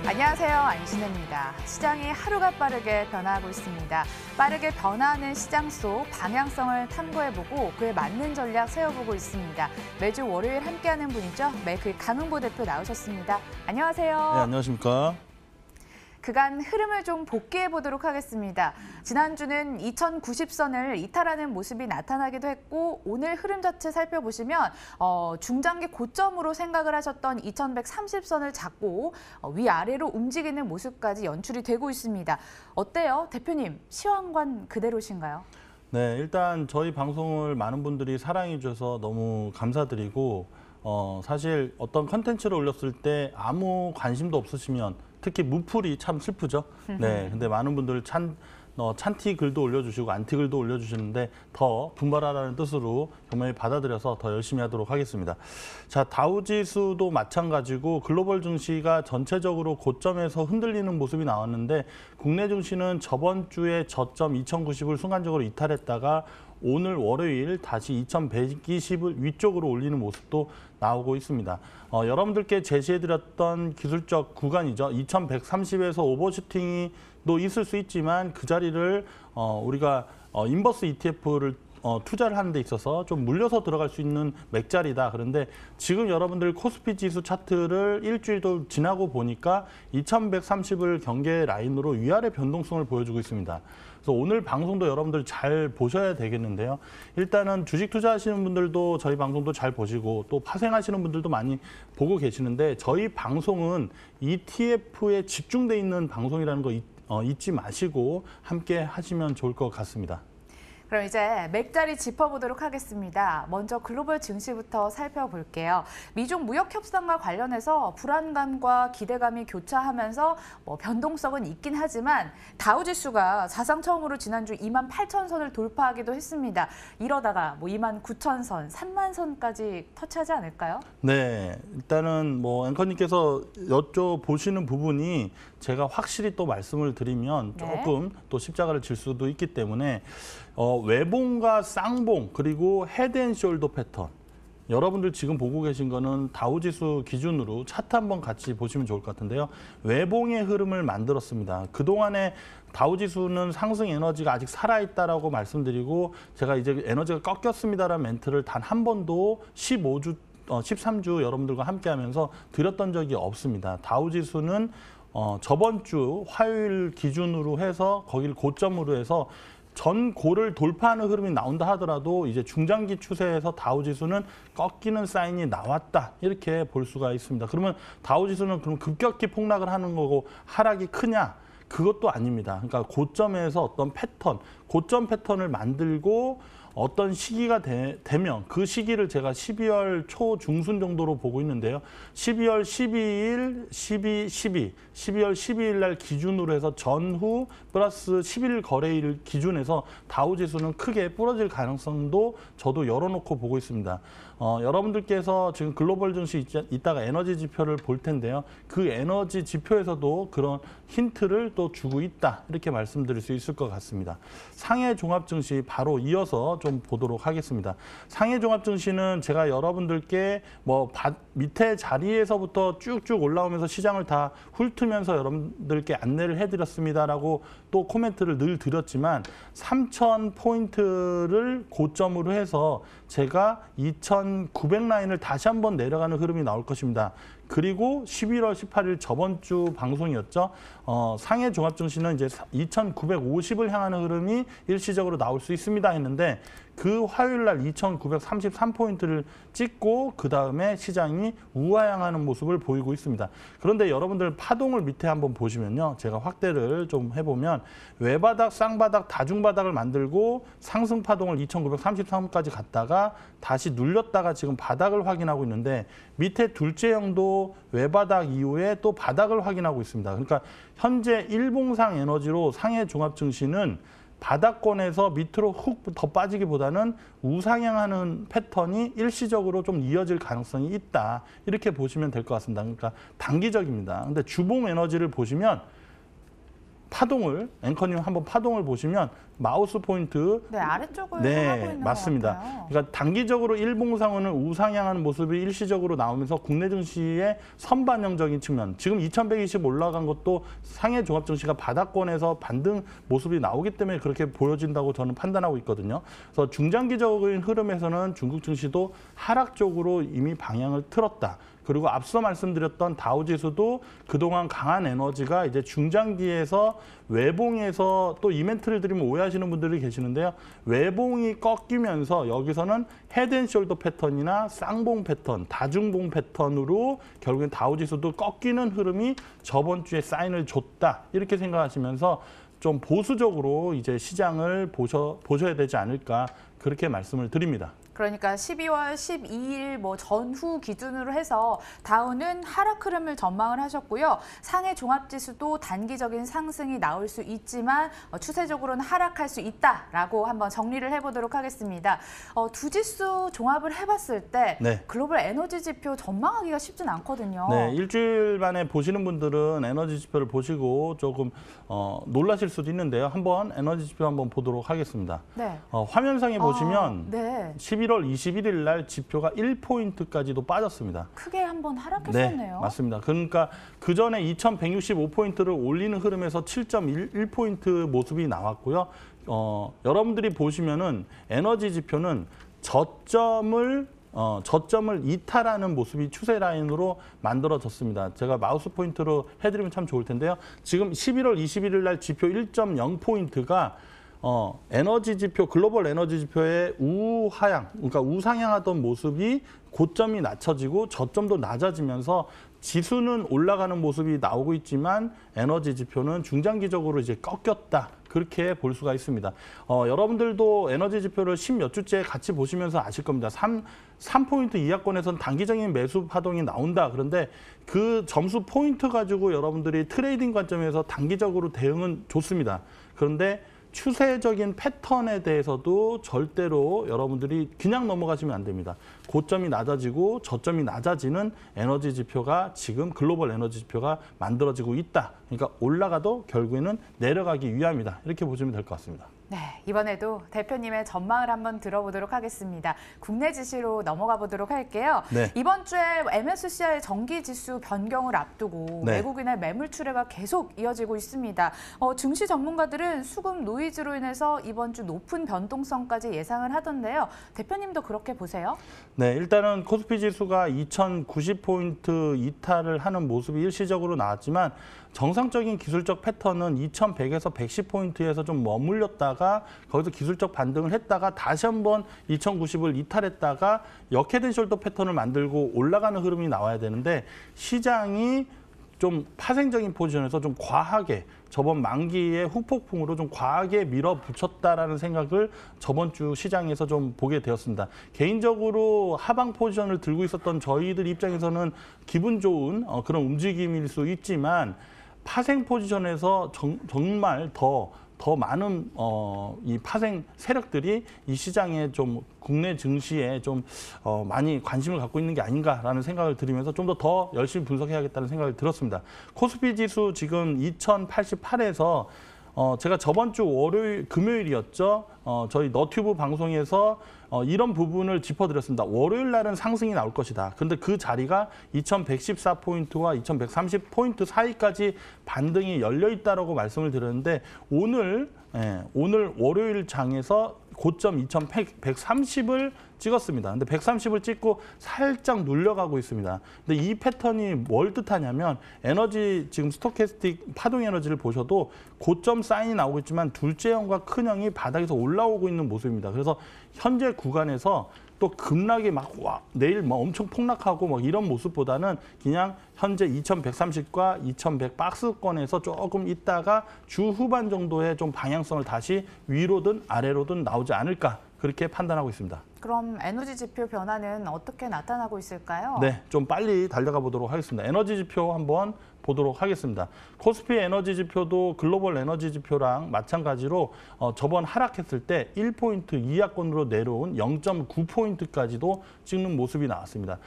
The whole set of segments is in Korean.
안녕하세요. 안신혜입니다. 시장이 하루가 빠르게 변화하고 있습니다. 빠르게 변화하는 시장 속 방향성을 탐구해보고 그에 맞는 전략 세워보고 있습니다. 매주 월요일 함께하는 분이죠. 메이크의 강은보 대표 나오셨습니다. 안녕하세요. 네, 안녕하십니까. 그간 흐름을 좀 복귀해 보도록 하겠습니다. 지난주는 2090선을 이탈하는 모습이 나타나기도 했고 오늘 흐름 자체 살펴보시면 중장기 고점으로 생각을 하셨던 2130선을 잡고 위아래로 움직이는 모습까지 연출이 되고 있습니다. 어때요? 대표님, 시황관 그대로신가요? 네, 일단 저희 방송을 많은 분들이 사랑해 주셔서 너무 감사드리고 사실 어떤 컨텐츠를 올렸을 때 아무 관심도 없으시면 특히 무풀이 참 슬프죠. 네, 근데 많은 분들 찬티 글도 올려주시고 안티 글도 올려주시는데 더 분발하라는 뜻으로 경매에 받아들여서 더 열심히 하도록 하겠습니다. 자, 다우지수도 마찬가지고 글로벌 증시가 전체적으로 고점에서 흔들리는 모습이 나왔는데 국내 증시는 저번 주에 저점 2090을 순간적으로 이탈했다가 오늘 월요일 다시 2120을 위쪽으로 올리는 모습도 나오고 있습니다. 여러분들께 제시해드렸던 기술적 구간이죠. 2130에서 오버슈팅도 있을 수 있지만 그 자리를 우리가 인버스 ETF를 투자를 하는 데 있어서 좀 물려서 들어갈 수 있는 맥자리다. 그런데 지금 여러분들 코스피 지수 차트를 일주일도 지나고 보니까 2130을 경계 라인으로 위아래 변동성을 보여주고 있습니다. 그래서 오늘 방송도 여러분들 잘 보셔야 되겠는데요. 일단은 주식 투자하시는 분들도 저희 방송도 잘 보시고 또 파생하시는 분들도 많이 보고 계시는데 저희 방송은 ETF에 집중돼 있는 방송이라는 거 잊지 마시고 함께 하시면 좋을 것 같습니다. 그럼 이제 맥자리 짚어보도록 하겠습니다. 먼저 글로벌 증시부터 살펴볼게요. 미중 무역 협상과 관련해서 불안감과 기대감이 교차하면서 변동성은 있긴 하지만 다우지수가 사상 처음으로 지난주 28,000선을 돌파하기도 했습니다. 이러다가 29,000선, 30,000선까지 터치하지 않을까요? 네, 일단은 앵커님께서 여쭤보시는 부분이 제가 확실히 또 말씀을 드리면 조금 또 십자가를 질 수도 있기 때문에 외봉과 쌍봉 그리고 헤드앤숄더 패턴 여러분들 지금 보고 계신 거는 다우지수 기준으로 차트 한번 같이 보시면 좋을 것 같은데요. 외봉의 흐름을 만들었습니다. 그동안에 다우지수는 상승 에너지가 아직 살아있다라고 말씀드리고 제가 이제 에너지가 꺾였습니다라는 멘트를 단 한 번도 13주 여러분들과 함께하면서 드렸던 적이 없습니다. 다우지수는 저번 주 화요일 기준으로 해서 거기를 고점으로 해서 전고를 돌파하는 흐름이 나온다 하더라도 이제 중장기 추세에서 다우지수는 꺾이는 사인이 나왔다 이렇게 볼 수가 있습니다. 그러면 다우지수는 그럼 급격히 폭락을 하는 거고 하락이 크냐? 그것도 아닙니다. 그러니까 고점에서 어떤 패턴, 고점 패턴을 만들고 어떤 시기가 되면 그 시기를 제가 12월 초 중순 정도로 보고 있는데요. 12월 12일, 12월 12일 날 기준으로 해서 전후 플러스 10일 거래일 기준에서 다우지수는 크게 부러질 가능성도 저도 열어놓고 보고 있습니다. 여러분들께서 지금 글로벌 증시 이따가 에너지 지표를 볼 텐데요. 그 에너지 지표에서도 그런 힌트를 또 주고 있다. 이렇게 말씀드릴 수 있을 것 같습니다. 상해 종합 증시 바로 이어서 좀 보도록 하겠습니다. 상해 종합 증시는 제가 여러분들께 밑에 자리에서부터 쭉쭉 올라오면서 시장을 다 훑으면서 여러분들께 안내를 해드렸습니다라고 또 코멘트를 늘 드렸지만 3,000포인트를 고점으로 해서 제가 2,900 라인을 다시 한번 내려가는 흐름이 나올 것입니다. 그리고 11월 18일 저번 주 방송이었죠. 상해 종합증시는 이제 2,950을 향하는 흐름이 일시적으로 나올 수 있습니다 했는데 그 화요일 날 2,933포인트를 찍고 그다음에 시장이 우하향하는 모습을 보이고 있습니다. 그런데 여러분들 파동을 밑에 한번 보시면요. 제가 확대를 좀 해보면 외바닥, 쌍바닥, 다중바닥을 만들고 상승 파동을 2,933까지 갔다가 다시 눌렸다가 지금 바닥을 확인하고 있는데 밑에 둘째형도 외바닥 이후에 또 바닥을 확인하고 있습니다. 그러니까 현재 일봉상 에너지로 상해 종합증시는 바닥권에서 밑으로 훅 더 빠지기보다는 우상향하는 패턴이 일시적으로 좀 이어질 가능성이 있다. 이렇게 보시면 될 것 같습니다. 그러니까 단기적입니다. 근데 주봉 에너지를 보시면 파동을 앵커님 한번 파동을 보시면 마우스 포인트 네, 아래쪽을 향하고 있는 맞습니다. 것 같아요. 그러니까 단기적으로 일봉상으로는 우상향하는 모습이 일시적으로 나오면서 국내 증시의 선반영적인 측면, 지금 2120 올라간 것도 상해 종합 증시가 바닥권에서 반등 모습이 나오기 때문에 그렇게 보여진다고 저는 판단하고 있거든요. 그래서 중장기적인 흐름에서는 중국 증시도 하락 쪽으로 이미 방향을 틀었다. 그리고 앞서 말씀드렸던 다우지수도 그동안 강한 에너지가 이제 중장기에서 외봉에서 또 이벤트를 드리면 오해하시는 분들이 계시는데요. 외봉이 꺾이면서 여기서는 헤드앤숄더 패턴이나 쌍봉 패턴, 다중봉 패턴으로 결국엔 다우지수도 꺾이는 흐름이 저번 주에 사인을 줬다. 이렇게 생각하시면서 좀 보수적으로 이제 시장을 보셔야 되지 않을까 그렇게 말씀을 드립니다. 그러니까 12월 12일 뭐 전후 기준으로 해서 다우는 하락 흐름을 전망을 하셨고요. 상해 종합지수도 단기적인 상승이 나올 수 있지만 추세적으로는 하락할 수 있다라고 한번 정리를 해보도록 하겠습니다. 두 지수 종합을 해봤을 때 네. 글로벌 에너지 지표 전망하기가 쉽진 않거든요. 네, 일주일 만에 보시는 분들은 에너지 지표를 보시고 조금 놀라실 수도 있는데요. 한번 에너지 지표 한번 보도록 하겠습니다. 네. 화면상에 보시면 네. 11월 21일 날 지표가 1포인트까지도 빠졌습니다. 크게 한번 하락했었네요. 네, 맞습니다. 그러니까 그 전에 2165포인트를 올리는 흐름에서 7.11포인트 모습이 나왔고요. 여러분들이 보시면은 에너지 지표는 저점을 이탈하는 모습이 추세 라인으로 만들어졌습니다. 제가 마우스 포인트로 해드리면 참 좋을 텐데요. 지금 11월 21일 날 지표 1.0포인트가 에너지 지표, 글로벌 에너지 지표의 우하향, 그러니까 우상향하던 모습이 고점이 낮춰지고 저점도 낮아지면서 지수는 올라가는 모습이 나오고 있지만 에너지 지표는 중장기적으로 이제 꺾였다. 그렇게 볼 수가 있습니다. 여러분들도 에너지 지표를 10몇 주째 같이 보시면서 아실 겁니다. 3포인트 이하권에서는 단기적인 매수 파동이 나온다. 그런데 그 점수 포인트 가지고 여러분들이 트레이딩 관점에서 단기적으로 대응은 좋습니다. 그런데 추세적인 패턴에 대해서도 절대로 여러분들이 그냥 넘어가시면 안 됩니다. 고점이 낮아지고 저점이 낮아지는 에너지 지표가 지금 글로벌 에너지 지표가 만들어지고 있다. 그러니까 올라가도 결국에는 내려가기 위함이다. 이렇게 보시면 될 것 같습니다. 네, 이번에도 대표님의 전망을 한번 들어보도록 하겠습니다. 국내 지시로 넘어가 보도록 할게요. 네. 이번 주에 MSCI 정기 지수 변경을 앞두고 네. 외국인의 매물 출회가 계속 이어지고 있습니다. 증시 전문가들은 수급 노이즈로 인해서 이번 주 높은 변동성까지 예상을 하던데요. 대표님도 그렇게 보세요? 네, 일단은 코스피 지수가 2090포인트 이탈을 하는 모습이 일시적으로 나왔지만 정상적인 기술적 패턴은 2100에서 110포인트에서 좀 머물렀다가 거기서 기술적 반등을 했다가 다시 한번 2090을 이탈했다가 역헤드숄더 패턴을 만들고 올라가는 흐름이 나와야 되는데 시장이 좀 파생적인 포지션에서 좀 과하게 저번 만기의 후폭풍으로 좀 과하게 밀어붙였다라는 생각을 저번 주 시장에서 좀 보게 되었습니다. 개인적으로 하방 포지션을 들고 있었던 저희들 입장에서는 기분 좋은 그런 움직임일 수 있지만 파생 포지션에서 정말 더 많은 이 파생 세력들이 이 시장에 좀 국내 증시에 좀 많이 관심을 갖고 있는 게 아닌가라는 생각을 들으면서 좀 더 열심히 분석해야겠다는 생각이 들었습니다. 코스피 지수 지금 2088에서 제가 저번 주 금요일이었죠. 저희 너튜브 방송에서 이런 부분을 짚어드렸습니다. 월요일 날은 상승이 나올 것이다. 그런데 그 자리가 2114포인트와 2130포인트 사이까지 반등이 열려 있다라고 말씀을 드렸는데 오늘 월요일 장에서 고점 2130을 찍었습니다. 근데 130을 찍고 살짝 눌려가고 있습니다. 근데 이 패턴이 뭘 뜻하냐면 에너지 지금 스토캐스틱 파동 에너지를 보셔도 고점 사인이 나오고 있지만 둘째 형과 큰 형이 바닥에서 올라오고 있는 모습입니다. 그래서 현재 구간에서 또 급락이 내일 엄청 폭락하고 이런 모습보다는 그냥 현재 2130과 2100 박스권에서 조금 있다가 주 후반 정도의 좀 방향성을 다시 위로든 아래로든 나오지 않을까 그렇게 판단하고 있습니다. 그럼 에너지 지표 변화는 어떻게 나타나고 있을까요? 네, 좀 빨리 달려가 보도록 하겠습니다. 에너지 지표 한번 보도록 하겠습니다. 코스피 에너지 지표도 글로벌 에너지 지표랑 마찬가지로 저번 하락했을 때 1포인트 이하권으로 내려온 0.9포인트까지도 찍는 모습이 나왔습니다.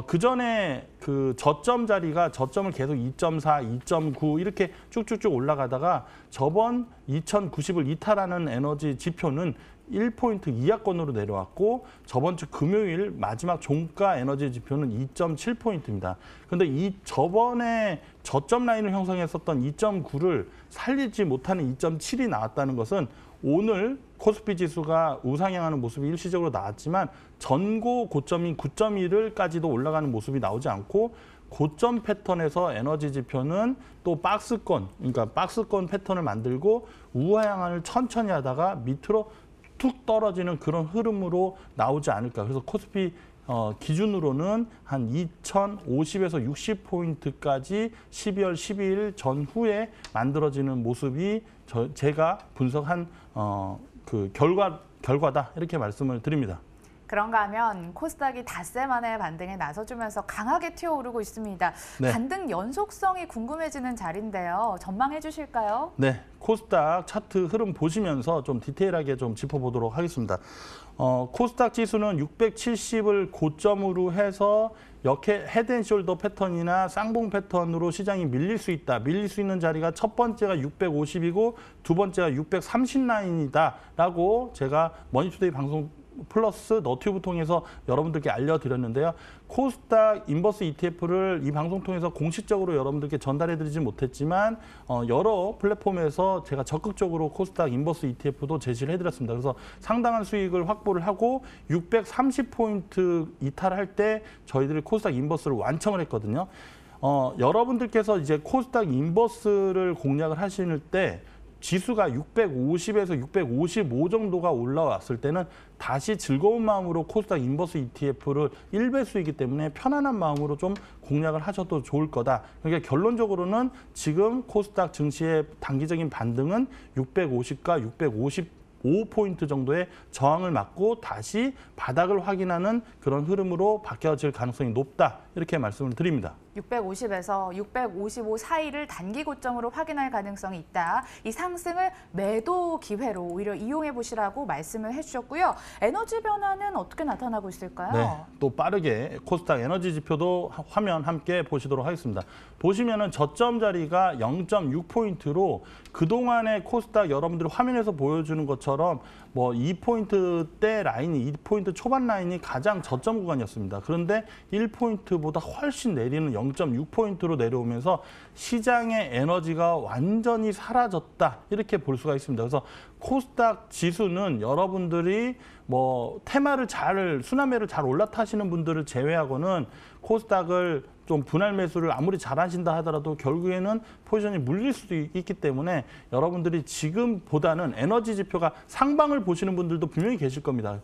그전에 그 저점 자리가 저점을 계속 2.4, 2.9 이렇게 쭉쭉쭉 올라가다가 저번 2090을 이탈하는 에너지 지표는 1포인트 이하권으로 내려왔고 저번 주 금요일 마지막 종가 에너지 지표는 2.7포인트입니다. 그런데 이 저번에 저점 라인을 형성했었던 2.9를 살리지 못하는 2.7이 나왔다는 것은 오늘 코스피 지수가 우상향하는 모습이 일시적으로 나왔지만 전고 고점인 9.1을까지도 올라가는 모습이 나오지 않고 고점 패턴에서 에너지 지표는 또 박스권, 그러니까 박스권 패턴을 만들고 우하향을 천천히 하다가 밑으로 툭 떨어지는 그런 흐름으로 나오지 않을까. 그래서 코스피 기준으로는 한 2050에서 60포인트까지 12월 12일 전후에 만들어지는 모습이 제가 분석한 그 결과다 이렇게 말씀을 드립니다. 그런가 하면 코스닥이 닷새 만에 반등에 나서주면서 강하게 튀어오르고 있습니다. 네. 반등 연속성이 궁금해지는 자리인데요. 전망해 주실까요? 네, 코스닥 차트 흐름 보시면서 좀 디테일하게 좀 짚어보도록 하겠습니다. 코스닥 지수는 670을 고점으로 해서 헤드앤숄더 패턴이나 쌍봉 패턴으로 시장이 밀릴 수 있다. 밀릴 수 있는 자리가 첫 번째가 650이고 두 번째가 630 라인이다라고 제가 머니투데이 방송 플러스 너튜브 통해서 여러분들께 알려드렸는데요. 코스닥 인버스 ETF를 이 방송 통해서 공식적으로 여러분들께 전달해드리지 못했지만 여러 플랫폼에서 제가 적극적으로 코스닥 인버스 ETF도 제시를 해드렸습니다. 그래서 상당한 수익을 확보를 하고 630포인트 이탈할 때 저희들이 코스닥 인버스를 완청을 했거든요. 여러분들께서 이제 코스닥 인버스를 공략을 하실 때 지수가 650에서 655 정도가 올라왔을 때는 다시 즐거운 마음으로 코스닥 인버스 ETF를 1배수이기 때문에 편안한 마음으로 좀 공략을 하셔도 좋을 거다. 그러니까 결론적으로는 지금 코스닥 증시의 단기적인 반등은 650과 655포인트 정도의 저항을 맞고 다시 바닥을 확인하는 그런 흐름으로 바뀌어질 가능성이 높다. 이렇게 말씀을 드립니다. 650에서 655 사이를 단기 고점으로 확인할 가능성이 있다. 이 상승을 매도 기회로 오히려 이용해 보시라고 말씀을 해주셨고요. 에너지 변화는 어떻게 나타나고 있을까요? 네, 또 빠르게 코스닥 에너지 지표도 화면 함께 보시도록 하겠습니다. 보시면은 저점 자리가 0.6포인트로 그동안의 코스닥 여러분들이 화면에서 보여주는 것처럼 뭐 2포인트대 라인이 2포인트 초반 라인이 가장 저점 구간이었습니다. 그런데 1포인트보다 훨씬 내리는 0.6포인트로 내려오면서 시장의 에너지가 완전히 사라졌다. 이렇게 볼 수가 있습니다. 그래서 코스닥 지수는 여러분들이 뭐 테마를 순환매를 잘 올라타시는 분들을 제외하고는 코스닥을 좀 분할 매수를 아무리 잘하신다 하더라도 결국에는 포지션이 물릴 수도 있기 때문에 여러분들이 지금보다는 에너지 지표가 상방을 보시는 분들도 분명히 계실 겁니다.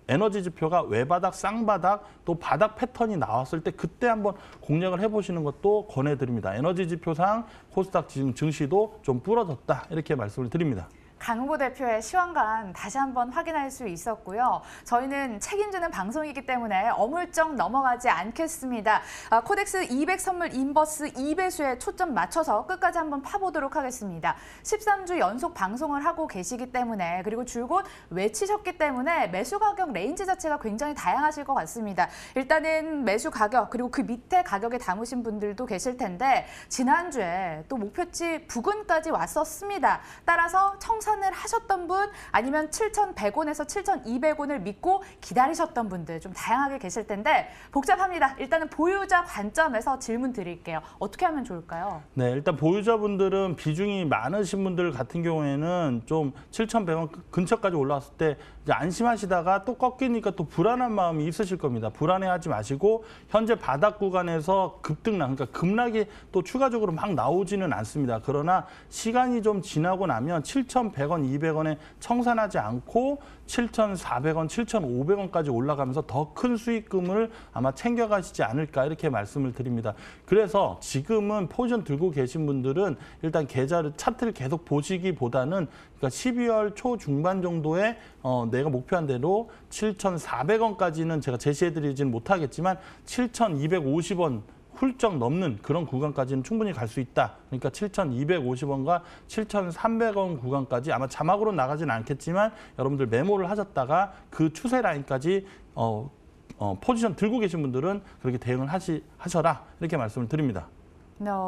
에너지 지표가 외바닥, 쌍바닥, 또 바닥 패턴이 나왔을 때 그때 한번 공략을 해보시는 것도 권해드립니다. 에너지 지표상 코스닥 증시도 좀 부러졌다 이렇게 말씀을 드립니다. 강은보 대표의 시황관 다시 한번 확인할 수 있었고요. 저희는 책임지는 방송이기 때문에 어물쩍 넘어가지 않겠습니다. 코덱스 200 선물 인버스 2배수에 초점 맞춰서 끝까지 한번 파보도록 하겠습니다. 13주 연속 방송을 하고 계시기 때문에 그리고 줄곧 외치셨기 때문에 매수 가격 레인지 자체가 굉장히 다양하실 것 같습니다. 일단은 매수 가격 그리고 그 밑에 가격에 담으신 분들도 계실 텐데 지난주에 또 목표치 부근까지 왔었습니다. 따라서 청산을 하셨던 분 아니면 7,100원에서 7,200원을 믿고 기다리셨던 분들 좀 다양하게 계실 텐데 복잡합니다. 일단은 보유자 관점에서 질문 드릴게요. 어떻게 하면 좋을까요? 네, 일단 보유자분들은 비중이 많으신 분들 같은 경우에는 좀 7,100원 근처까지 올라왔을 때 이제 안심하시다가 또 꺾이니까 또 불안한 마음이 있으실 겁니다. 불안해하지 마시고 현재 바닥 구간에서 급등락, 그러니까 급락이 또 추가적으로 막 나오지는 않습니다. 그러나 시간이 좀 지나고 나면 7,100원 7,100원, 200원에 청산하지 않고 7,400원, 7,500원까지 올라가면서 더 큰 수익금을 아마 챙겨가시지 않을까 이렇게 말씀을 드립니다. 그래서 지금은 포지션 들고 계신 분들은 일단 계좌를 차트를 계속 보시기보다는 그러니까 12월 초 중반 정도에 내가 목표한 대로 7,400원까지는 제가 제시해드리지는 못하겠지만 7,250원 훌쩍 넘는 그런 구간까지는 충분히 갈 수 있다. 그러니까 7,250원과 7,300원 구간까지 아마 자막으로 나가지는 않겠지만 여러분들 메모를 하셨다가 그 추세 라인까지 포지션 들고 계신 분들은 그렇게 대응을 하셔라 이렇게 말씀을 드립니다.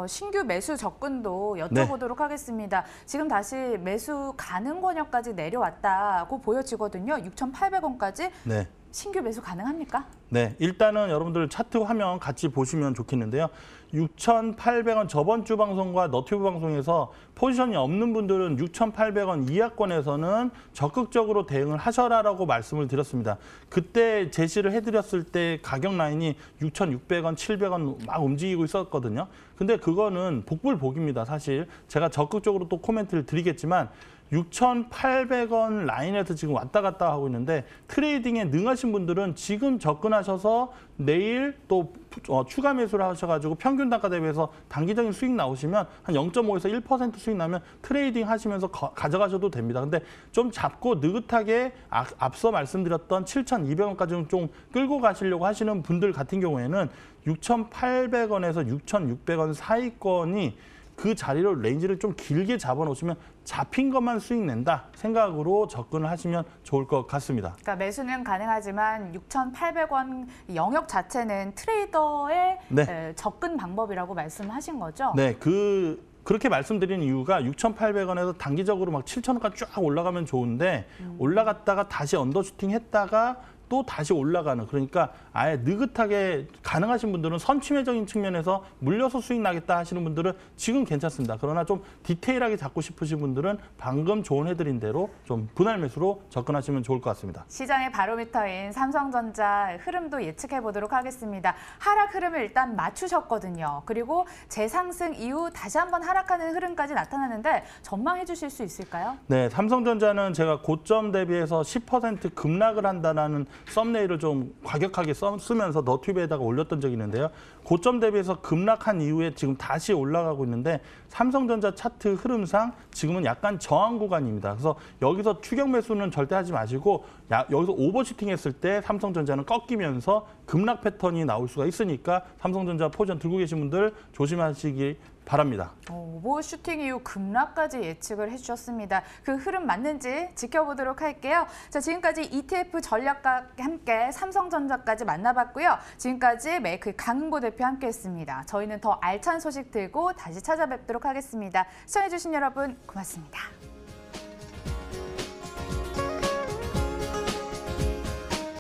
신규 매수 접근도 여쭤보도록 하겠습니다. 지금 다시 매수 가능 권역까지 내려왔다고 보여지거든요. 6,800원까지 네. 신규 매수 가능합니까? 네, 일단은 여러분들 차트 화면 같이 보시면 좋겠는데요. 6,800원 저번 주 방송과 너튜브 방송에서 포지션이 없는 분들은 6,800원 이하권에서는 적극적으로 대응을 하셔라라고 말씀을 드렸습니다. 그때 제시를 해드렸을 때 가격 라인이 6,600원, 700원 막 움직이고 있었거든요. 근데 그거는 복불복입니다. 사실 제가 적극적으로 또 코멘트를 드리겠지만 6,800원 라인에서 지금 왔다 갔다 하고 있는데 트레이딩에 능하신 분들은 지금 접근하셔서 내일 또 추가 매수를 하셔가지고 평균 단가 대비해서 단기적인 수익 나오시면 한 0.5에서 1% 수익 나면 트레이딩 하시면서 가져가셔도 됩니다. 근데 좀 잡고 느긋하게 앞서 말씀드렸던 7,200원까지는 좀 끌고 가시려고 하시는 분들 같은 경우에는 6,800원에서 6,600원 사이권이 그 자리로 레인지를 좀 길게 잡아놓으시면 잡힌 것만 수익 낸다 생각으로 접근을 하시면 좋을 것 같습니다. 그러니까 매수는 가능하지만 6,800원 영역 자체는 트레이더의 네. 접근 방법이라고 말씀하신 거죠? 네, 그렇게 말씀드리는 이유가 6,800원에서 단기적으로 막 7,000원까지 쫙 올라가면 좋은데 올라갔다가 다시 언더슈팅 했다가 또 다시 올라가는, 그러니까 아예 느긋하게 가능하신 분들은 선침해적인 측면에서 물려서 수익 나겠다 하시는 분들은 지금 괜찮습니다. 그러나 좀 디테일하게 잡고 싶으신 분들은 방금 조언해드린 대로 좀 분할 매수로 접근하시면 좋을 것 같습니다. 시장의 바로미터인 삼성전자 흐름도 예측해 보도록 하겠습니다. 하락 흐름을 일단 맞추셨거든요. 그리고 재상승 이후 다시 한번 하락하는 흐름까지 나타나는데 전망해 주실 수 있을까요? 네, 삼성전자는 제가 고점 대비해서 10% 급락을 한다는 썸네일을 좀 과격하게 쓰면서 너튜브에다가 올렸던 적이 있는데요. 고점 대비해서 급락한 이후에 지금 다시 올라가고 있는데 삼성전자 차트 흐름상 지금은 약간 저항 구간입니다. 그래서 여기서 추격 매수는 절대 하지 마시고 여기서 오버슈팅 했을 때 삼성전자는 꺾이면서 급락 패턴이 나올 수가 있으니까 삼성전자 포지션 들고 계신 분들 조심하시기 바랍니다. 오버슈팅 이후 급락까지 예측을 해주셨습니다. 그 흐름 맞는지 지켜보도록 할게요. 자, 지금까지 ETF 전략과 함께 삼성전자까지 만나봤고요. 지금까지 메이크 강은고 대표 함께했습니다. 저희는 더 알찬 소식 들고 다시 찾아뵙도록 하겠습니다. 시청해주신 여러분 고맙습니다.